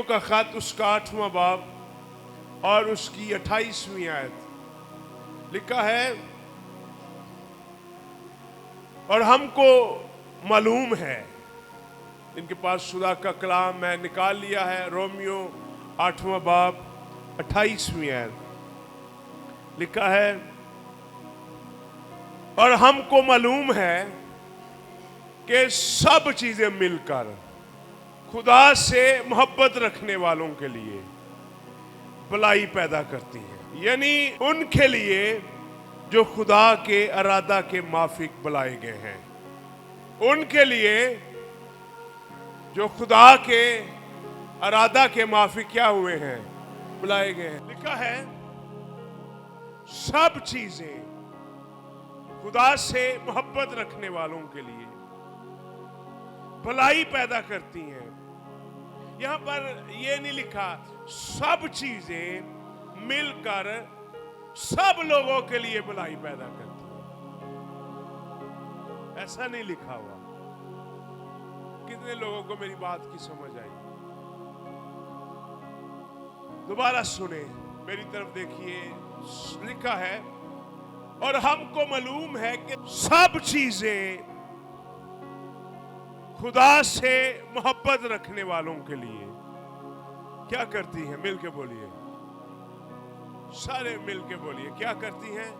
Romeo का खत उसका 8वां बाब और उसकी 28वीं आयत लिखा है, और हमको मालूम है, इनके पास खुदा का कलाम मैं निकाल लिया है। रोमियो 8वां बाब 28वीं आयत लिखा है, और हमको मालूम है कि सब चीजें मिलकर खुदा से मोहब्बत रखने वालों के लिए भलाई पैदा करती हैं, यानी उनके लिए जो खुदा के इरादा के माफिक बुलाए गए हैं, उनके लिए जो खुदा के इरादा के माफिक क्या हुए हैं, बुलाए गए हैं। लिखा है सब चीजें खुदा से मोहब्बत रखने वालों के लिए भलाई पैदा करती हैं। यहां पर यह नहीं लिखा सब चीजें मिलकर सब लोगों के लिए भलाई पैदा करती हैं, ऐसा नहीं लिखा हुआ। कितने लोगों को मेरी बात की समझ आई? दोबारा सुने, मेरी तरफ देखिए। लिखा है, और हमको मालूम है कि सब चीजें खुदा से मोहब्बत रखने वालों के लिए क्या करती हैं? मिल के बोलिए, सारे मिल के बोलिए, क्या करती हैं?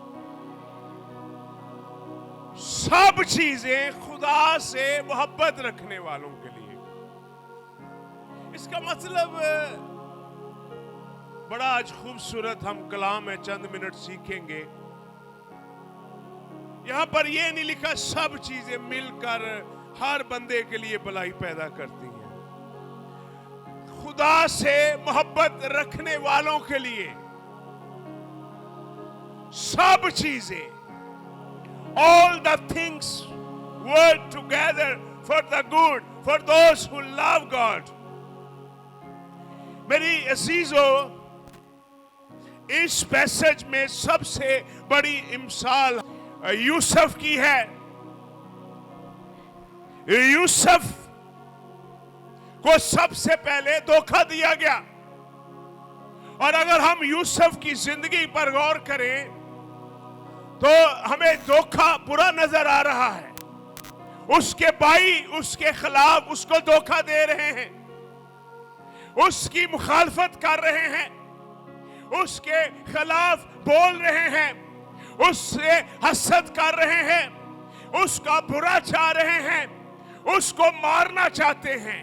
सब चीजें खुदा से मोहब्बत रखने वालों के लिए। इसका मतलब बड़ा आज खूबसूरत हम कलाम में चंद मिनट सीखेंगे। यहां पर यह नहीं लिखा सब चीजें मिलकर हर बंदे के लिए भलाई पैदा करती हैं। खुदा से मोहब्बत रखने वालों के लिए सब चीजें, all the things work together for the good for those who love God। मेरी अजीजों, इस पैसेज में सबसे बड़ी मिसाल यूसुफ की है। यूसुफ को सबसे पहले धोखा दिया गया, और अगर हम यूसुफ की जिंदगी पर गौर करें तो हमें धोखा बुरा नजर आ रहा है। उसके भाई उसके खिलाफ उसको धोखा दे रहे हैं, उसकी मुखालफत कर रहे हैं, उसके खिलाफ बोल रहे हैं, उससे हसद कर रहे हैं, उसका बुरा चाह रहे हैं, उसको मारना चाहते हैं,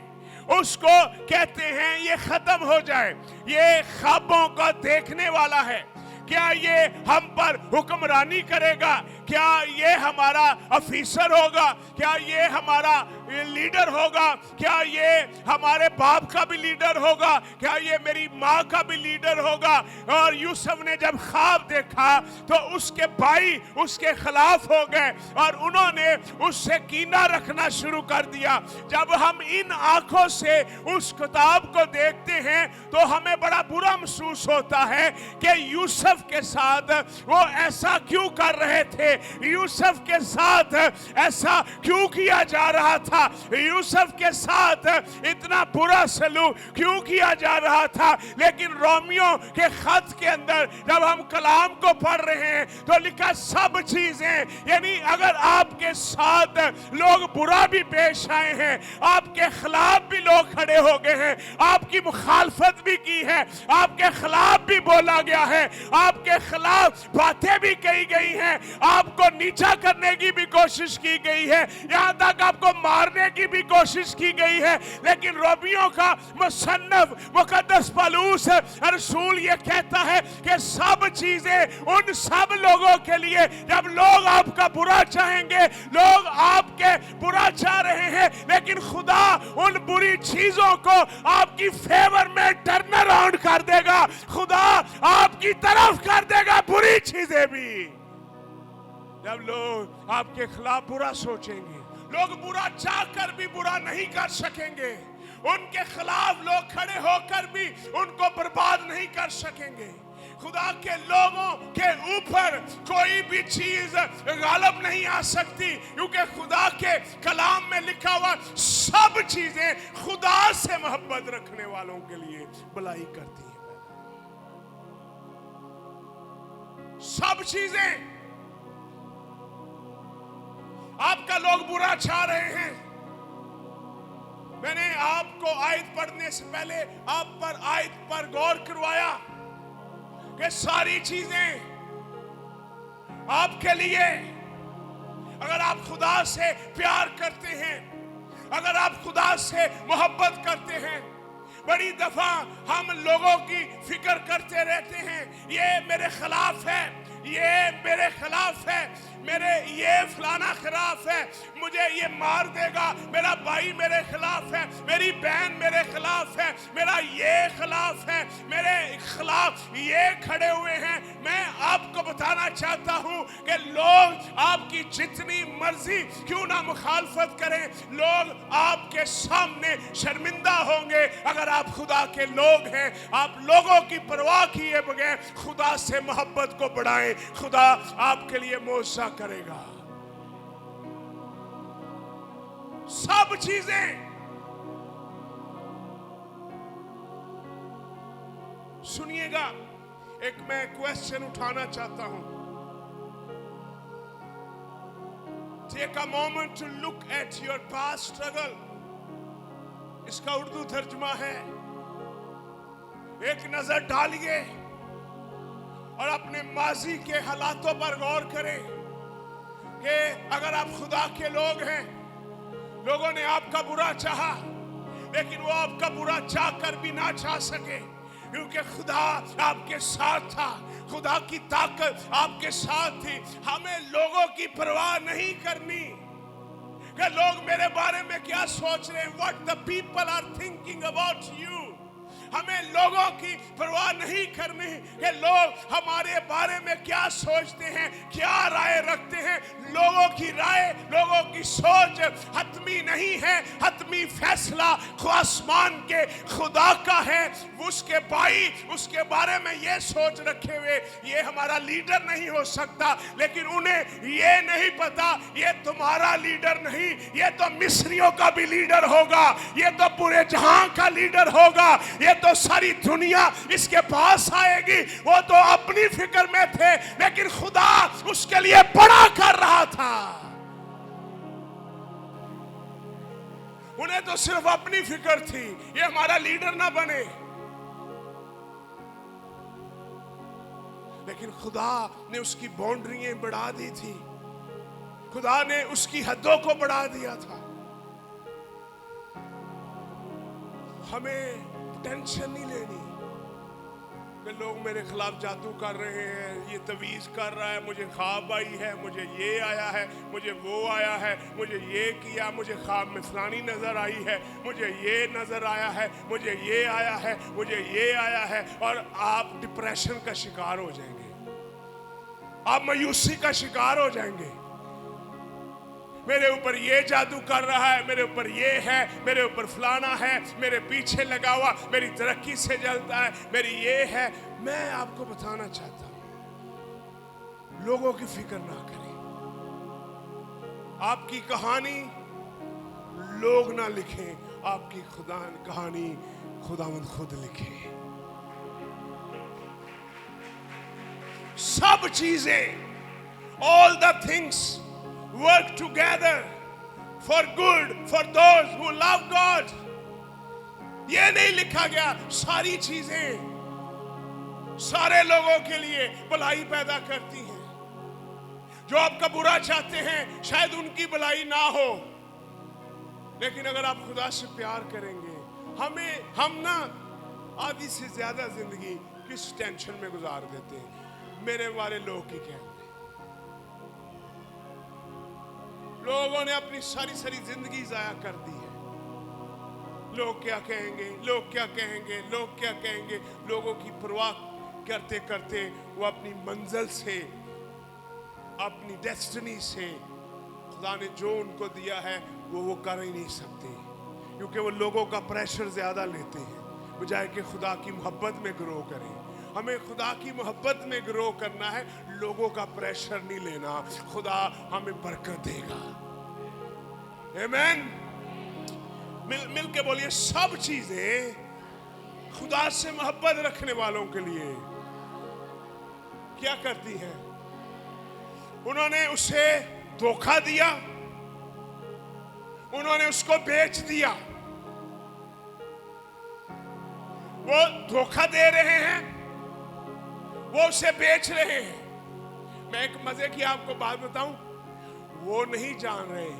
उसको कहते हैं ये खत्म हो जाए, ये ख्वाबों का देखने वाला है, क्या ये हम पर हुक्मरानी करेगा, क्या ये हमारा ऑफिसर होगा, क्या ये हमारा लीडर होगा, क्या ये हमारे बाप का भी लीडर होगा, क्या ये मेरी माँ का भी लीडर होगा। और यूसुफ ने जब ख्वाब देखा तो उसके भाई उसके खिलाफ हो गए और उन्होंने उससे कीना रखना शुरू कर दिया। जब हम इन आंखों से उस किताब को देखते हैं तो हमें बड़ा बुरा महसूस होता है कि यूसुफ के साथ वो ऐसा क्यों कर रहे थे, यूसुफ के साथ ऐसा क्यों किया जा रहा था, यूसुफ के साथ इतना बुरा सलूक क्यों किया जा रहा था। लेकिन रोमियो के खत के अंदर जब हम कलाम को पढ़ रहे हैं तो लिखा सब चीजें, यानी अगर आपके साथ लोग बुरा भी पेश आए हैं, आपके खिलाफ भी लोग खड़े हो गए हैं, आपकी मुखालफत भी की है, आपके खिलाफ भी बोला गया है, आपके खिलाफ बातें भी कही गई हैं, आपको नीचा करने की भी कोशिश की गई है, यहां तक आपको मारने की भी कोशिश की गई है, लेकिन रोमियो का मुसन्नफ मुकद्दस पौलुस रसूल ये कहता है कि सब चीजें उन सब लोगों के लिए, जब लोग आपका बुरा चाहेंगे, लोग आपके बुरा चाह रहे हैं, लेकिन खुदा उन बुरी चीजों को आपकी फेवर में टर्न अराउंड कर देगा, खुदा आपकी तरफ कर देगा बुरी चीजें भी। जब लोग आपके खिलाफ बुरा सोचेंगे, लोग बुरा चाहकर भी बुरा नहीं कर सकेंगे, उनके खिलाफ लोग खड़े होकर भी उनको बर्बाद नहीं कर सकेंगे। खुदा के लोगों کے اوپر کوئی بھی چیز غالب نہیں آ سکتی، کیونکہ خدا کے کلام میں لکھا ہوا سب چیزیں خدا سے محبت رکھنے والوں کے لیے بھلائی کرتی ہیں۔ سب چیزیں۔ آپ کا لوگ برا چاہ رہے ہیں، میں نے آپ کو آیت پڑھنے سے پہلے آپ پر آیت پر غور کروایا کہ ساری چیزیں آپ کے لیے، اگر آپ خدا سے پیار کرتے ہیں، اگر آپ خدا سے محبت کرتے ہیں۔ بڑی دفعہ ہم لوگوں کی فکر کرتے رہتے ہیں، یہ میرے خلاف ہے، یہ میرے خلاف ہے، میرے یہ فلانا خلاف ہے، مجھے یہ مار دے گا، میرا بھائی میرے خلاف ہے، میری بہن میرے خلاف ہے، میرا یہ خلاف ہے، میرے خلاف یہ کھڑے ہوئے ہیں۔ میں آپ کو بتانا چاہتا ہوں کہ لوگ آپ کی جتنی مرضی کیوں نہ مخالفت کریں، لوگ آپ کے سامنے شرمندہ ہوں گے۔ اگر آپ خدا کے لوگ ہیں، آپ لوگوں کی پرواہ کیے بغیر خدا سے محبت کو بڑھائیں، خدا آپ کے لیے معجزہ کرے گا۔ سب چیزیں۔ سنیے گا، ایک میں کویسچن اٹھانا چاہتا ہوں۔ Take a moment to look at your past struggle۔ اس کا اردو ترجمہ ہے، ایک نظر ڈالیے اور اپنے ماضی کے حالاتوں پر غور کریں کہ اگر آپ خدا کے لوگ ہیں، لوگوں نے آپ کا برا چاہا، لیکن وہ آپ کا برا چاہ کر بھی نہ چاہ سکے، کیونکہ خدا آپ کے ساتھ تھا، خدا کی طاقت آپ کے ساتھ تھی۔ ہمیں لوگوں کی پرواہ نہیں کرنی کہ لوگ میرے بارے میں کیا سوچ رہے ہیں، what the people are thinking about you۔ ہمیں لوگوں کی پرواہ نہیں کرنی کہ لوگ ہمارے بارے میں کیا سوچتے ہیں، کیا رائے رکھتے ہیں۔ لوگوں کی رائے، لوگوں کی سوچ حتمی نہیں ہے، حتمی فیصلہ آسمان کے خدا کا ہے۔ اس کے بھائی اس کے بارے میں یہ سوچ رکھے ہوئے، یہ ہمارا لیڈر نہیں ہو سکتا، لیکن انہیں یہ نہیں پتا یہ تمہارا لیڈر نہیں، یہ تو مصریوں کا بھی لیڈر ہوگا، یہ تو پورے جہاں کا لیڈر ہوگا، یہ تو ساری دنیا اس کے پاس آئے گی۔ وہ تو اپنی فکر میں تھے، لیکن خدا اس کے لیے بڑا کر رہا تھا۔ انہیں تو صرف اپنی فکر تھی، یہ ہمارا لیڈر نہ بنے، لیکن خدا نے اس کی باؤنڈریاں بڑھا دی تھی، خدا نے اس کی حدوں کو بڑھا دیا تھا۔ ہمیں ٹینشن نہیں لینی کہ لوگ میرے خلاف جادو کر رہے ہیں، یہ تویز کر رہا ہے، مجھے خواب آئی ہے، مجھے یہ آیا ہے، مجھے وہ آیا ہے، مجھے یہ کیا، مجھے خواب میں فلانی نظر آئی ہے، مجھے یہ نظر آیا ہے، مجھے یہ آیا ہے، مجھے یہ آیا ہے، اور آپ ڈپریشن کا شکار ہو جائیں گے، آپ مایوسی کا شکار ہو جائیں گے۔ میرے اوپر یہ جادو کر رہا ہے، میرے اوپر یہ ہے، میرے اوپر فلانا ہے، میرے پیچھے لگا ہوا، میری ترقی سے جلتا ہے، میری یہ ہے۔ میں آپ کو بتانا چاہتا ہوں، لوگوں کی فکر نہ کریں۔ آپ کی کہانی لوگ نہ لکھیں، آپ کی کہانی خداوند خود لکھے۔ سب چیزیں، all the things work together for good for those who love God۔ یہ نہیں لکھا گیا ساری چیزیں سارے لوگوں کے لیے بھلائی پیدا کرتی ہیں۔ جو آپ کا برا چاہتے ہیں شاید ان کی بھلائی نہ ہو، لیکن اگر آپ خدا سے پیار کریں گے، ہم نا آدھی سے زیادہ زندگی کس ٹینشن میں گزار دیتے ہیں، میرے والے لوگ کی کہتے ہیں۔ لوگوں نے اپنی ساری زندگی ضائع کر دی ہے۔ لوگ کیا کہیں گے، لوگ کیا کہیں گے، لوگ کیا کہیں گے۔ لوگوں کی پرواہ کرتے کرتے وہ اپنی منزل سے، اپنی ڈیسٹنی سے، خدا نے جو ان کو دیا ہے وہ کر ہی نہیں سکتے، کیونکہ وہ لوگوں کا پریشر زیادہ لیتے ہیں بجائے کہ خدا کی محبت میں گرو کریں۔ हमें खुदा की मोहब्बत में ग्रो करना है, लोगों का प्रेशर नहीं लेना, खुदा हमें बरकत देगा। आमीन। मिल के बोलिए, सब चीजें खुदा से मोहब्बत रखने वालों के लिए क्या करती हैं? उन्होंने उसे धोखा दिया, उन्होंने उसको बेच दिया, वो धोखा दे रहे हैं, वो उसे बेच रहे हैं। मैं एक मजे की आपको बात बताऊं, वो नहीं जान रहे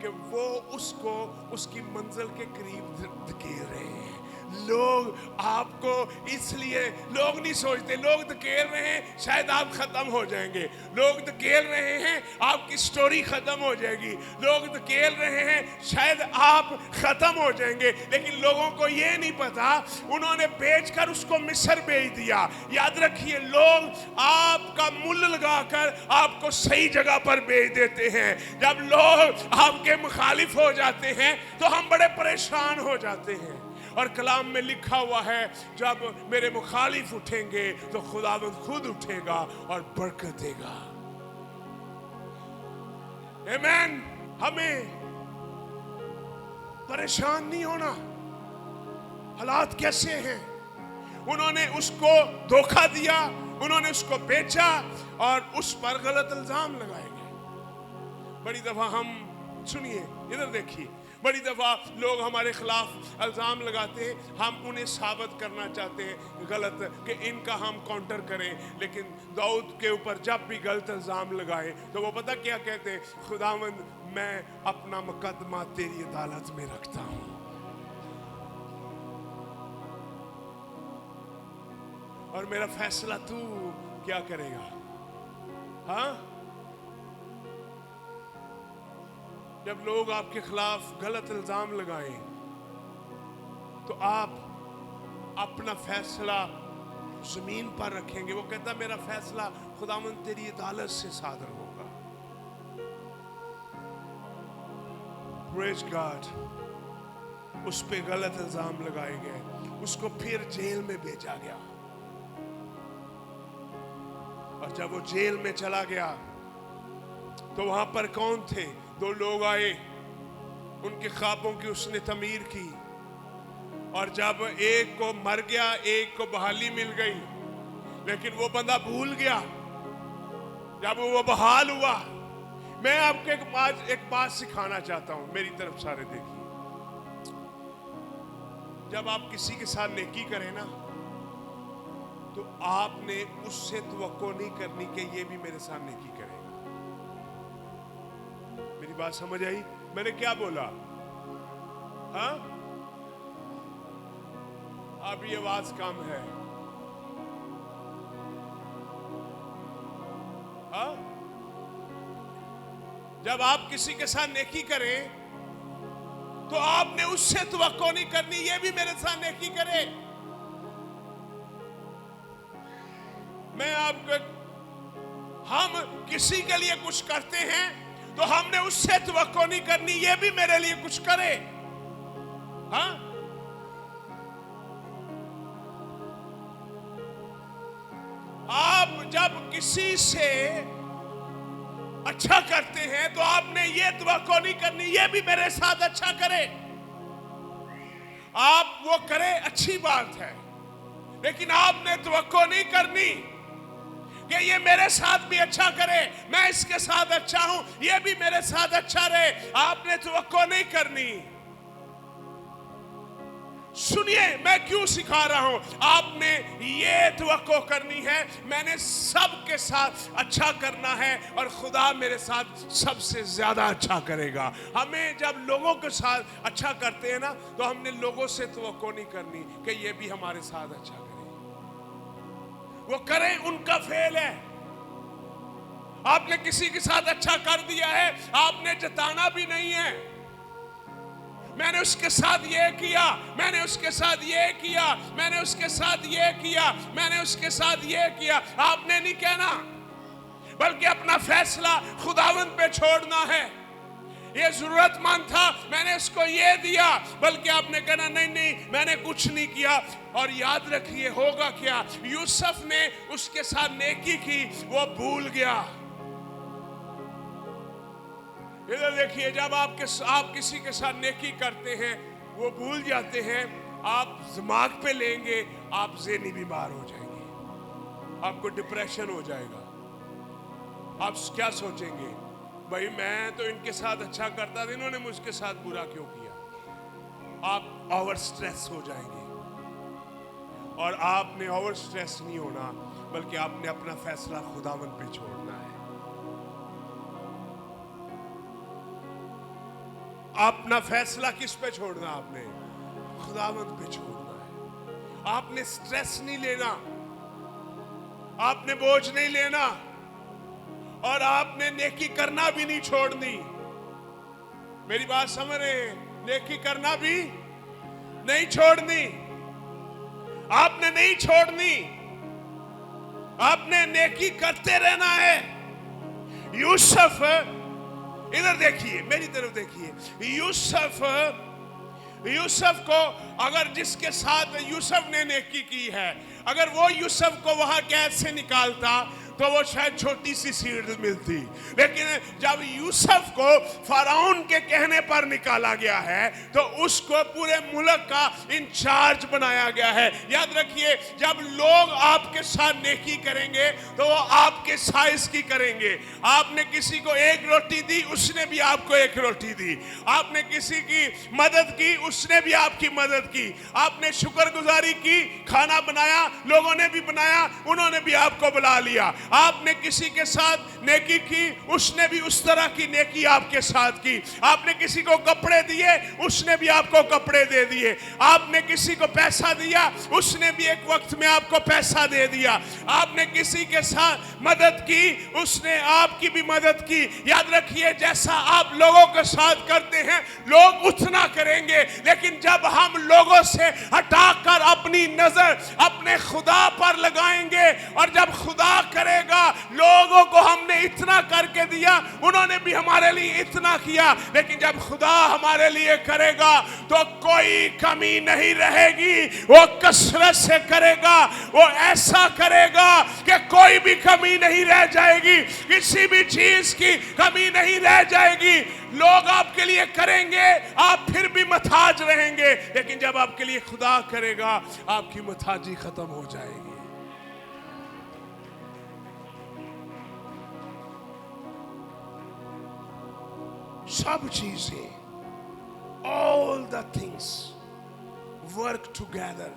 कि वो उसको उसकी मंजिल के करीब धकेल रहे हैं। लोग आपको इसलिए, लोग नहीं सोचते, लोग धकेल रहे हैं शायद आप खत्म हो जाएंगे, लोग धकेल रहे हैं आपकी स्टोरी खत्म हो जाएगी, लोग धकेल रहे हैं शायद आप खत्म हो जाएंगे, लेकिन लोगों को ये नहीं पता उन्होंने बेचकर उसको मिस्र भेज दिया। याद रखिए, लोग आपका मुल्ल लगाकर आपको सही जगह पर भेज देते हैं। जब लोग आपके मुखालिफ हो जाते हैं तो हम बड़े परेशान हो जाते हैं। और कलाम में लिखा हुआ है, जब मेरे मुखालिफ उठेंगे तो खुदावंद खुद उठेगा और बरकत देगा। आमीन। हमें परेशान नहीं होना। हालात कैसे हैं? उन्होंने उसको धोखा दिया, उन्होंने उसको बेचा और उस पर गलत इल्जाम लगाए गए। बड़ी दफा हम, सुनिए, इधर देखिए, बड़ी दफा लोग हमारे खिलाफ इल्जाम लगाते हैं, हम उन्हें साबित करना चाहते हैं गलत कि इनका हम काउंटर करें, लेकिन दाऊद के ऊपर जब भी गलत इल्जाम लगाए तो वो पता क्या कहते हैं? खुदावंद, मैं अपना मुकदमा तेरी अदालत में रखता हूं, और मेरा फैसला तू क्या करेगा? हाँ, जब लोग आपके खिलाफ गलत इल्जाम लगाएं तो आप अपना फैसला जमीन पर रखेंगे। वो कहता, मेरा फैसला खुदावंद तेरी अदालत से सादर होगा। Praise God. उस पे गलत इल्जाम लगाए गए, उसको फिर जेल में भेजा गया, और जब वो जेल में चला गया तो वहां पर कौन थे? दो लोग आए, उनके ख्वाबों की उसने तमीर की, और जब एक को मर गया, एक को बहाली मिल गई, लेकिन वो बंदा भूल गया। जब वो बहाल हुआ, मैं आपको एक बात सिखाना चाहता हूं, मेरी तरफ सारे देखिए। जब आप किसी के साथ नेकी करें ना, तो आपने उससे तवक्को नहीं करनी कि ये भी मेरे साथ नेकी करे। मेरी बात समझ आई? मैंने क्या बोला? हाँ, अभी आवाज कम है। हाँ, जब आप किसी के साथ नेकी करें तो आपने उससे तवक्को नहीं करनी ये भी मेरे साथ नेकी करे। मैं आपको, हम किसी के लिए कुछ करते हैं तो हमने उससे तवक्को नहीं करनी ये भी मेरे लिए कुछ करे। हाँ, आप जब किसी से अच्छा करते हैं तो आपने ये तवक्को नहीं करनी ये भी मेरे साथ अच्छा करे। आप वो करे, अच्छी बात है, लेकिन आपने तवक्को नहीं करनी कि ये मेरे साथ भी अच्छा करे, मैं इसके साथ अच्छा हूं, ये भी मेरे साथ अच्छा रहे। आपने तवक्को नहीं करनी। सुनिए, मैं क्यों सिखा रहा हूं। आपने ये तवक्को करनी है, मैंने सबके साथ अच्छा करना है और खुदा मेरे साथ सबसे ज्यादा अच्छा करेगा। हमें जब लोगों के साथ अच्छा करते हैं ना, तो हमने लोगों से तवक्को नहीं करनी कि ये भी हमारे साथ अच्छा करे। वो करें, उनका फेल है। आपने किसी के साथ अच्छा कर दिया है, आपने जताना भी नहीं है मैंने उसके साथ ये किया, मैंने उसके साथ ये किया, मैंने उसके साथ ये किया, मैंने उसके साथ ये किया। आपने नहीं कहना, बल्कि अपना फैसला खुदावंद पे छोड़ना है। ये जरूरतमंद था, मैंने इसको ये दिया, बल्कि आपने कहा नहीं नहीं मैंने कुछ नहीं किया। और याद रखिए होगा क्या, यूसुफ ने उसके साथ नेकी की, वो भूल गया। इधर देखिए, जब आप किसी के साथ नेकी करते हैं वो भूल जाते हैं, आप दिमाग पे लेंगे, आप ज़हनी बीमार हो जाएंगे, आपको डिप्रेशन हो जाएगा। आप क्या सोचेंगे, भाई मैं तो इनके साथ अच्छा करता था, इन्होंने मुझके साथ बुरा क्यों किया। आप ओवर स्ट्रेस हो जाएंगे। और आपने ओवर स्ट्रेस नहीं होना, बल्कि आपने अपना फैसला खुदावंद पे छोड़ना है। अपना फैसला किस पे छोड़ना, आपने खुदावंद पे छोड़ना है। आपने स्ट्रेस नहीं लेना, आपने बोझ नहीं लेना, और आपने नेकी करना भी नहीं छोड़नी। मेरी बात समझ रहे हैं, नेकी करना भी नहीं छोड़नी, आपने नहीं छोड़नी, आपने नेकी करते रहना है। यूसुफ, इधर देखिए, मेरी तरफ देखिए, यूसुफ को अगर जिसके साथ यूसुफ ने नेकी की है, अगर वो यूसुफ को वहां कैद से निकालता तो वो शायद छोटी सी सीढ़ मिलती। लेकिन जब यूसुफ को फराउन के कहने पर निकाला गया है तो उसको पूरे मुल्क का इंचार्ज बनाया गया है। याद रखिए, जब लोग आपके साथ नेकी करेंगे तो वो आपके साइज की करेंगे। आपने किसी को एक रोटी दी, उसने भी आपको एक रोटी दी। आपने किसी की मदद की, उसने भी आपकी मदद की। आपने शुक्रगुजारी की, खाना बनाया, लोगों ने भी बनाया, उन्होंने भी आपको बुला लिया। आपने किसी के साथ नेकी की, उसने भी उस तरह की नेकी आपके साथ की। आपने किसी को कपड़े दिए, उसने भी आपको कपड़े दे दिए। आपने किसी को पैसा दिया, उसने भी एक वक्त में आपको पैसा दे दिया। आपने किसी के साथ मदद की, उसने आपकी भी मदद की। याद रखिए, जैसा आप लोगों के साथ करते हैं लोग उतना करेंगे, लेकिन जब हम लोगों से हटाकर अपनी नजर अपने खुदा पर लगाएंगे, और जब खुदा करे लोगों को हमने इतना करके दिया, उन्होंने भी हमारे लिए इतना किया, लेकिन जब खुदा हमारे लिए करेगा तो कोई कमी नहीं रहेगी। वो कसरत से करेगा, वो ऐसा करेगा कि कोई भी कमी नहीं रह जाएगी, किसी भी चीज की कमी नहीं रह जाएगी। लोग आपके लिए करेंगे, आप फिर भी मुहताज रहेंगे, लेकिन जब आपके लिए खुदा करेगा आपकी मुहताजी खत्म हो जाएगी। सब चीजें, all the things work together।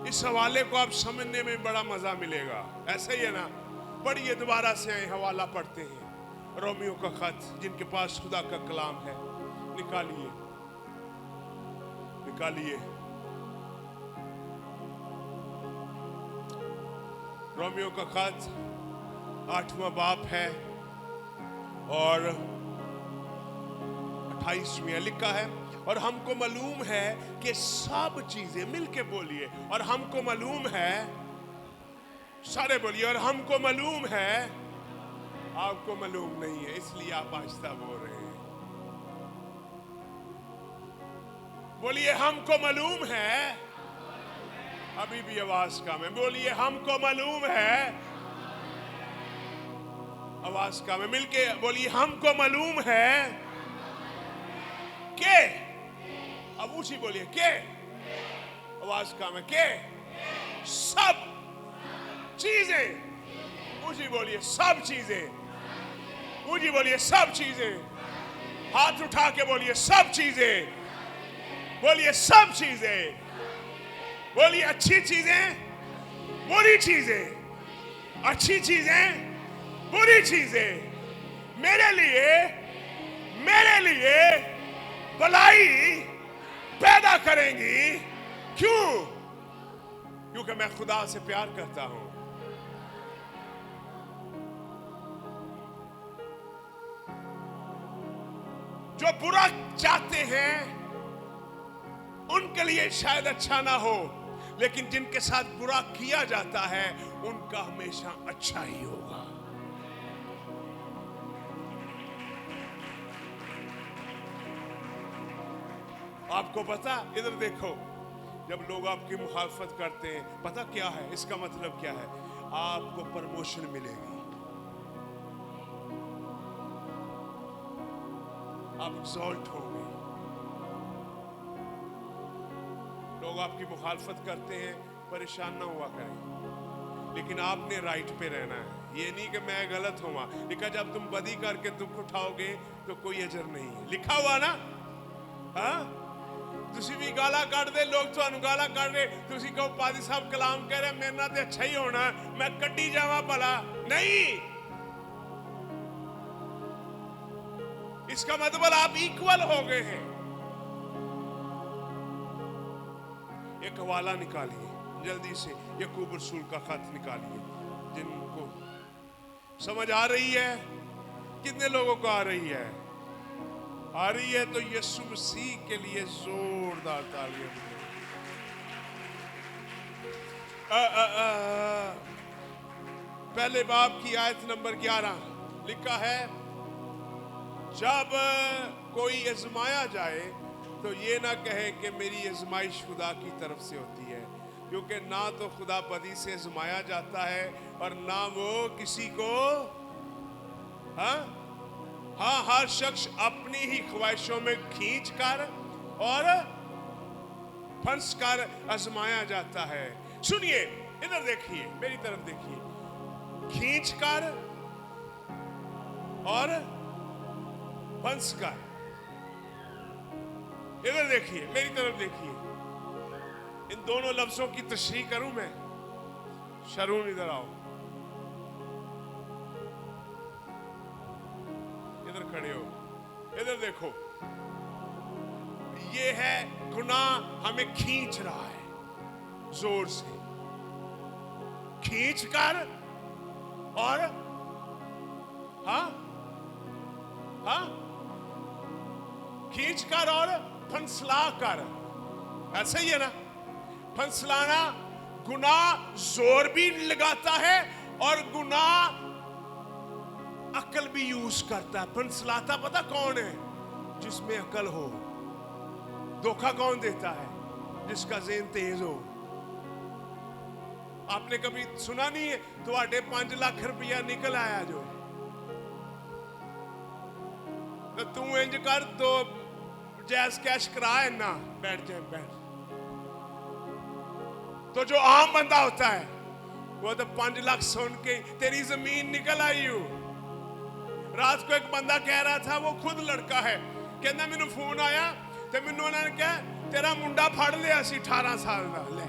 इस हवाले को आप समझने में बड़ा मजा मिलेगा। ऐसा ही है ना, पढ़िए दोबारा से, आए हवाला पढ़ते हैं, रोमियो का खत, जिनके पास खुदा का कलाम है निकालिए, निकालिए। रोमियो का खत 8वां बाब है और 28 में लिखा है, और हमको मालूम है कि सब चीजें, मिलके बोलिए, और हमको मालूम है, सारे बोलिए, और हमको मालूम है। आपको मालूम नहीं है इसलिए आप आहिस्ता बोल रहे हैं। बोलिए हमको मालूम है, अभी भी आवाज कम है। बोलिए हमको मालूम है, आवाज कम है। मिलके बोलिए हमको मालूम है के, अब ऊंची बोलिए, के, आवाज कम है, के सब चीजें, ऊंची बोलिए सब चीजें, ऊंची बोलिए सब चीजें, हाथ उठा के बोलिए सब चीजें, बोलिए सब चीजें, बोलिए अच्छी चीजें, बुरी चीजें, अच्छी चीजें, बुरी चीजें मेरे लिए भलाई पैदा करेंगी। क्यों? क्योंकि मैं खुदा से प्यार करता हूं। जो बुरा चाहते हैं उनके लिए शायद अच्छा ना हो, लेकिन जिनके साथ बुरा किया जाता है उनका हमेशा अच्छा ही होगा। आपको पता, इधर देखो, जब लोग आपकी मुखालफत करते हैं, पता क्या है इसका मतलब क्या है? आपको प्रमोशन मिलेगी, आप एक्सॉल्ट होंगे। लोग आपकी मुखालफत करते हैं, परेशान ना हुआ करें, लेकिन आपने राइट पे रहना है। ये नहीं कि मैं गलत हुआ, लिखा जब तुम बदी करके दुख उठाओगे तो कोई अजर नहीं है, लिखा हुआ ना। हाँ, तुसी भी गाला ਕੱਢ ਦੇ, लोग ਤੁਹਾਨੂੰ गाला ਕੱਢ ਰਹੇ, तुसी कहो पादी साहब कलाम कह रहे मेरे नाल ते अच्छा ही होना, मैं कड्डी जावा भला नहीं। इसका मतलब आप इक्वल हो गए हैं। एक हवाला निकालिए जल्दी से, याकूब रसूल का खत निकालिए, जिनको समझ आ रही है। कितने लोगों को आ रही है? आ रही है तो यीशु मसीह के लिए जोरदार तालियां। पहले बाब की आयत नंबर 11 लिखा है, जब कोई आजमाया जाए तो ये ना कहे कि मेरी आजमाइश खुदा की तरफ से होती है, क्योंकि ना तो खुदा बदी से आजमाया जाता है और ना वो किसी को हाँ हर शख्स अपनी ही ख्वाहिशों में खींच कर और फंस कर आजमाया जाता है। सुनिए, इधर देखिए, मेरी तरफ देखिए, खींच कर और फंस कर। इधर देखिए, मेरी तरफ देखिए, इन दोनों लफ्जों की तशरीह करूं मैं। शरून इधर आओ, इधर खड़े हो, इधर देखो, ये है गुनाह हमें खींच रहा है, जोर से खींच कर और खींच कर और फंसला कर। ऐसा ही है ना? फंसलाना, गुनाह जोर भी लगाता है और गुनाह अकल भी यूज करता है। फंसलाता पता कौन है? जिसमें अकल हो। धोखा कौन देता है? जिसका ज़हन तेज हो। आपने कभी सुना नहीं है तुहाडे 5 लाख रुपया निकल आया जो, तो तू इंज कर, तो जैस कैश करा है ना, बैठ जाए बैठ। तो जो आम बंदा होता है वो तो 5 लाख सुन के तेरी जमीन निकल आई हो। रात को एक बंदा कह रहा था, वो खुद लड़का है, कहना मैनू फोन आया तो मैनू उन्होंने कहा तेरा मुंडा फड़ लिया सी 18 साल का। ले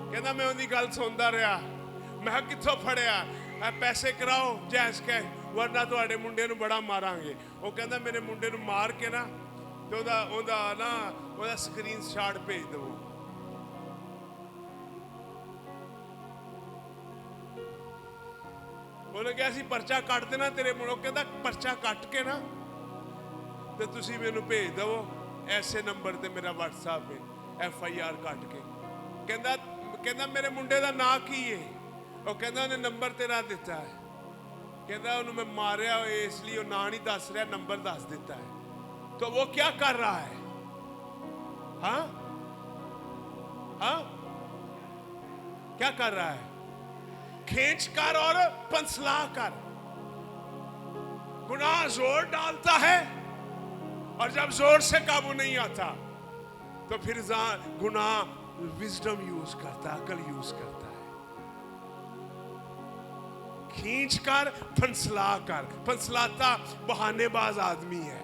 कहना मैं उनकी गल सुनता रहा, मैं कित्थों फड़िया? पैसे कराओ जैस कह, वरना तुहाडे मुंडे नू बड़ा मारांगे। वो कहना मेरे मुंडे नू मार के ना तो ओदा स्क्रीन शॉट भेज दो। उन्हें कहा सी परचा कट देना तेरे मुंडों, कहता परचा कट के ना तो तुसी मैनू भेज दो ऐसे नंबर ते मेरा व्हाट्सएप है, FIR कट के। कहता मेरे मुंडे का ना की है? वो कहता उन्हें नंबर तेरा दिता है। कहता उन्हें मैं मारिया इसलिए वो ना नहीं दस रहा, नंबर दस देता है। तो वो क्या कर रहा है? हाँ हाँ, क्या कर रहा है? खींच कर और फंसला कर। गुनाह जोर डालता है और जब जोर से काबू नहीं आता तो फिर गुनाह विजडम यूज करता, अकल यूज करता है। खींच कर फंसला कर। फंसलाता बहानेबाज आदमी है।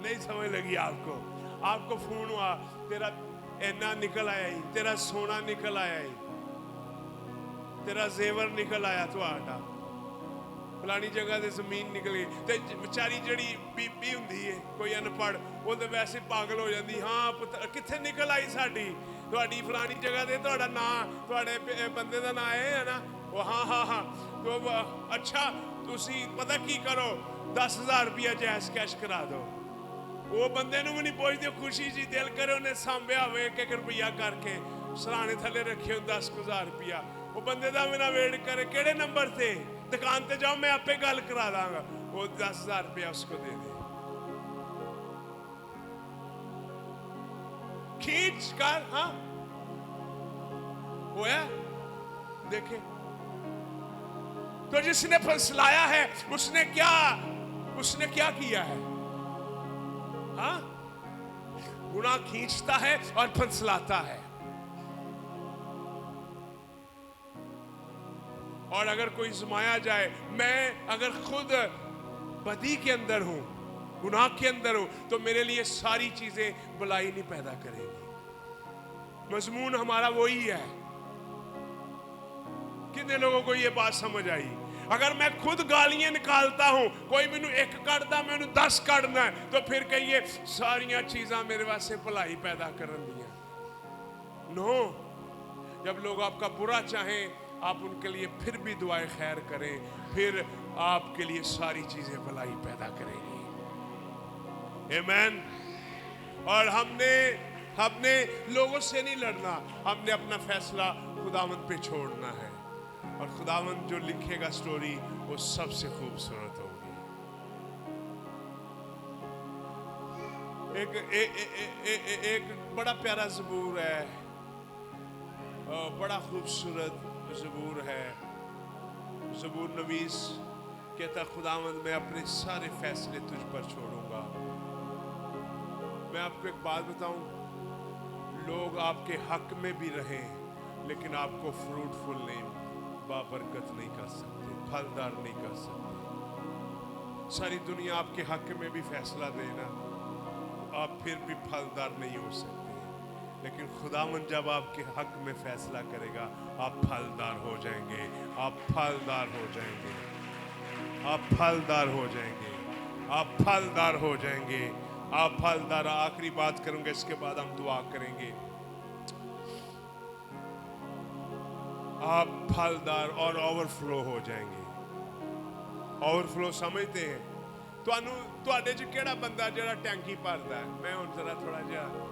नहीं समझ लगी आपको? आपको फोन हुआ, तेरा इन्ना निकल आया ही, तेरा सोना निकल आया ही, तेरा जेवर निकल आया, तुहाडा फलानी जगह से जमीन निकल गई। ते बेचारी जड़ी बीबी हुंदी है कोई अनपढ़, वो तो वैसे पागल हो जाती, हाँ कित्थे निकल आई साडी, तुहाडी फलानी जगह से तुहाडा नाम, तुहाडे बंदे का नाम है ना, वो हाँ हाँ हाँ, तो अच्छा तुसी पता की करो, 10,000 रुपया जैस कैश करा दो। वो बंदे नूं भी नहीं पुछदे, खुशी जी दिल करे उन्हें सांभ्या होवे 1-1 रुपया करके सराहने थले रखे हो 10,000 रुपया। وہ بندے دا میرا ویٹ کرے کیڑے نمبر تے دکان تے جاؤ میں آپے گل کرا داں گا وہ 10,000 روپیہ اس کو دے دے کھینچ کر ہاں ہویا دیکھیں تو جس نے پھنسلایا ہے اس نے کیا کیا ہے ہاں گناہ کھینچتا ہے اور پھنسلاتا ہے اور اگر کوئی زمایا جائے میں اگر خود بدی کے اندر ہوں گناہ کے اندر ہوں تو میرے لیے ساری چیزیں بلائی نہیں پیدا کریں گی مضمون ہمارا وہی ہے کتنے لوگوں کو یہ بات سمجھ آئی اگر میں خود گالیاں نکالتا ہوں کوئی مینو ایک کڑدا میں انہوں 10 کڑنا ہے تو پھر کہیے ساریاں چیزاں میرے واسطے بھلائی پیدا کرن دیا نو جب لوگ آپ کا برا چاہیں آپ ان کے لیے پھر بھی دعائیں خیر کریں پھر آپ کے لیے ساری چیزیں بھلائی پیدا کریں گی آمین اور ہم نے لوگوں سے نہیں لڑنا ہم نے اپنا فیصلہ خداوند پہ چھوڑنا ہے اور خداوند جو لکھے گا سٹوری وہ سب سے خوبصورت ہوگی ایک بڑا پیارا زبور ہے بڑا خوبصورت زبور ہے زبور نویس کہتا خداوند میں اپنے سارے فیصلے تجھ پر چھوڑوں گا میں آپ کو ایک بات بتاؤں لوگ آپ کے حق میں بھی رہیں لیکن آپ کو فروٹفل نہیں بابرکت نہیں کر سکتے پھلدار نہیں کر سکتے ساری دنیا آپ کے حق میں بھی فیصلہ دینا آپ پھر بھی پھلدار نہیں ہو سکتے لیکن خداوند جب آپ کے حق میں فیصلہ کرے گا آپ پھلدار ہو جائیں گے آپ پھلدار ہو جائیں گے آپ پھلدار ہو جائیں گے آپ پھلدار ہو جائیں گے آپ پھلدار آخری بات کروں گے اس کے بعد ہم دعا کریں گے آپ پھلدار اور اوور فلو ہو جائیں گے اوور فلو سمجھتے ہیں تواڈے چ کیڑا بندہ جڑا ٹینکی بھردا ہے میں ہن ذرا تھوڑا جہا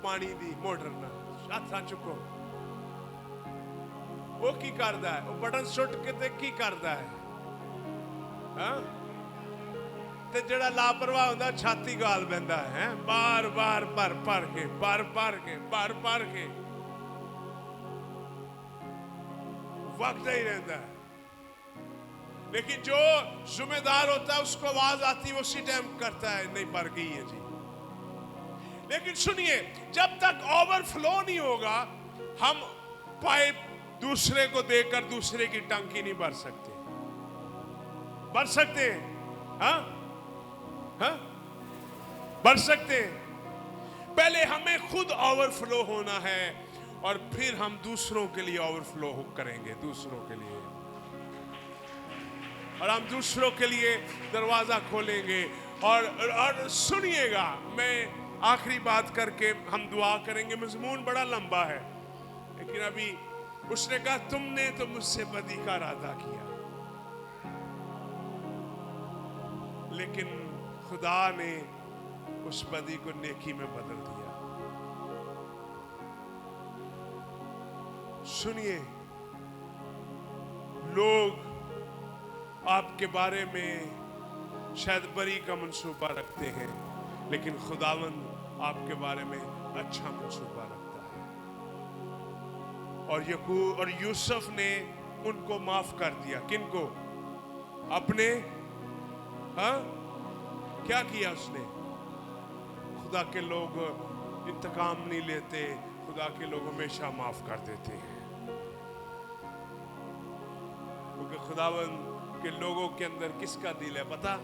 پانی دی موٹر نہ ہاتھاں چکو وہ کی کردا ہے وہ بٹن سٹ کے تے کی کردا ہے ہاں تے جڑا لاپرواہ ہوندا چھاتی گال بیندا ہے بار بار بھر کے وقت ہی رہتا ہے لیکن جو ذمہ دار ہوتا ہے اس کو آواز آتی ہے اسی ٹائم کرتا ہے نہیں بھر گئی ہے جی لیکن سنیے جب تک اوور فلو نہیں ہوگا ہم پائپ دوسرے کو دے کر دوسرے کی ٹنکی نہیں بھر سکتے بھر سکتے ہیں ہاں ہاں بھر سکتے ہیں پہلے ہمیں خود اوور فلو ہونا ہے اور پھر ہم دوسروں کے لیے اوور فلو کریں گے دوسروں کے لیے اور ہم دوسروں کے لیے دروازہ کھولیں گے اور سنیے گا میں آخری بات کر کے ہم دعا کریں گے مضمون بڑا لمبا ہے لیکن ابھی اس نے کہا تم نے تو مجھ سے بدی کا ارادہ کیا لیکن خدا نے اس بدی کو نیکی میں بدل دیا سنیے لوگ آپ کے بارے میں شاید بری کا منصوبہ رکھتے ہیں لیکن خداوند آپ کے بارے میں اچھا منصوبہ رکھتا ہے اور یوسف نے ان کو معاف کر دیا کن کو اپنے ہاں کیا کیا اس نے خدا کے لوگ انتقام نہیں لیتے خدا کے لوگ ہمیشہ معاف کر دیتے ہیں کیونکہ خداوند کہ لوگوں کے اندر کس کا دل ہے پتا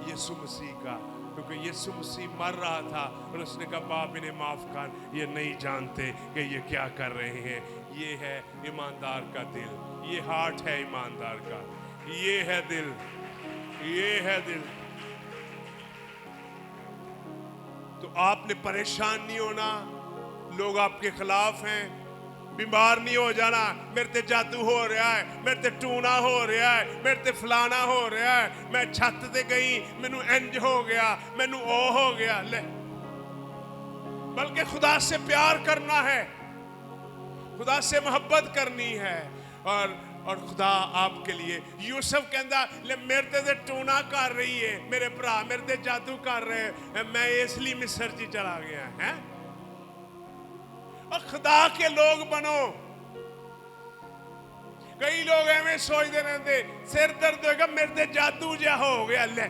یسوع مسیح کا کیونکہ یسوع مسیح مر رہا تھا اور اس نے کہا باپ انہیں معاف کر یہ نہیں جانتے کہ یہ کیا کر رہے ہیں یہ ہے ایماندار کا دل یہ ہارٹ ہے ایماندار کا یہ ہے دل تو آپ نے پریشان نہیں ہونا لوگ آپ کے خلاف ہیں بیمار نہیں ہو جانا میرے تے جادو ہو رہا ہے میرے تے ٹونا ہو رہا ہے میرے تے فلانا ہو رہا ہے میں چھت تے گئی مینو انج ہو گیا مینو او ہو گیا لے بلکہ خدا سے پیار کرنا ہے खुदा से मोहब्बत करनी है और खुदा आपके लिए यूसुफ कहता ले मेरे ते टूना कर रही है मेरे भरा मेरे ते जादू कर रहे मैं इसलिए मिस्र जी चला गया है और खुदा के लोग बनो कई लोग एवं सोचते रहते सिर दर्द होगा मेरे ते जादू जा हो गया ले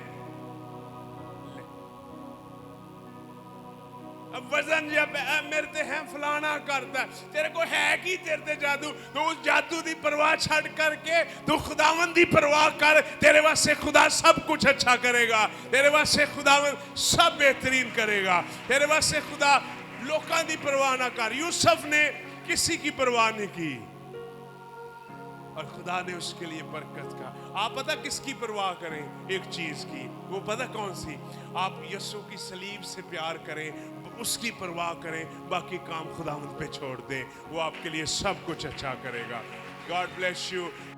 वजन जब मेरे ते है फलाना करता तेरे को है कि तेरे ते जादू तो उस जादू की परवाह छड़ करके तू खुदावंद की परवाह कर तेरे वास्ते खुदा सब कुछ अच्छा करेगा तेरे वास्ते खुदावंद सब बेहतरीन करेगा तेरे वास्ते खुदा लोकां की परवाह ना कर यूसुफ ने किसी की परवाह नहीं की और खुदा ने उसके लिए बरकत का आप पता किसकी परवाह करें एक चीज की वो पता कौन सी आप यीशु की सलीब से प्यार करें उसकी परवाह करें बाकी काम खुदावंद पे छोड़ दें वो आपके लिए सब कुछ अच्छा करेगा गॉड ब्लेस यू